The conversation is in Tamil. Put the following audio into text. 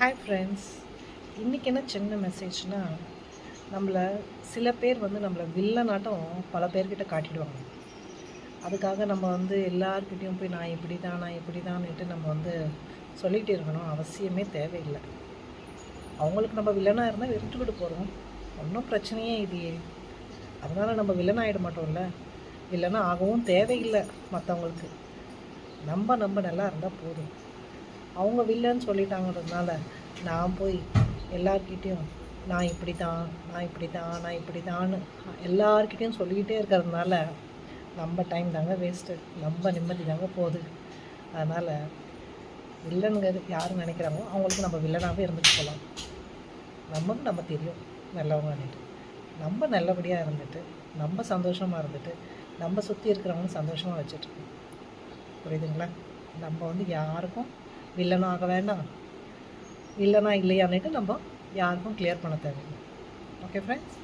ஹாய் ஃப்ரெண்ட்ஸ், இன்றைக்கி என்ன சின்ன மெசேஜ்னால், சில பேர் நம்மளை வில்லனாட்டம் பல பேர்கிட்ட காட்டிடுவாங்க. அதுக்காக நம்ம எல்லார்கிட்டையும் போய் நான் இப்படி தான்னுட்டு நம்ம சொல்லிகிட்டு இருக்கணும் அவசியமே தேவையில்லை. அவங்களுக்கு நம்ம வில்லனாக இருந்தால் விட்டுக்கிட்டு போகிறோம், ஒன்றும் பிரச்சனையே இல்லையே. அதனால் நம்ம வில்லன் ஆகிட மாட்டோம்ல, வில்லனாக ஆகவும் தேவையில்லை. மற்றவங்களுக்கு நம்ம நல்லா இருந்தால் போதும். அவங்க வில்லன்னு சொல்லிட்டாங்கிறதுனால நான் போய் எல்லார்கிட்டேயும் நான் இப்படி தான்னு எல்லார்கிட்டையும் சொல்லிக்கிட்டே இருக்கிறதுனால நம்ம டைம் தாங்க வேஸ்ட்டு, நம்ம நிம்மதி தாங்க போகுது. அதனால் வில்லனுங்கிறது யாரும் நினைக்கிறாங்களோ அவங்களுக்கு நம்ம வில்லனாகவே இருந்துட்டு போகலாம். நம்ம தெரியும் நல்லவங்கன்னுட்டு. நம்ம நல்லபடியாக இருந்துட்டு, நம்ம சந்தோஷமாக இருந்துட்டு, நம்ம சுற்றி இருக்கிறவங்களும் சந்தோஷமாக வச்சுட்டு, புரியுதுங்களா? நம்ம யாருக்கும் வில்லனும் ஆக வேண்டாம், வில்லனா இல்லையான்னுட்டு நம்ம யாருக்கும் கிளியர் பண்ண தேவையில்லை. Okay friends.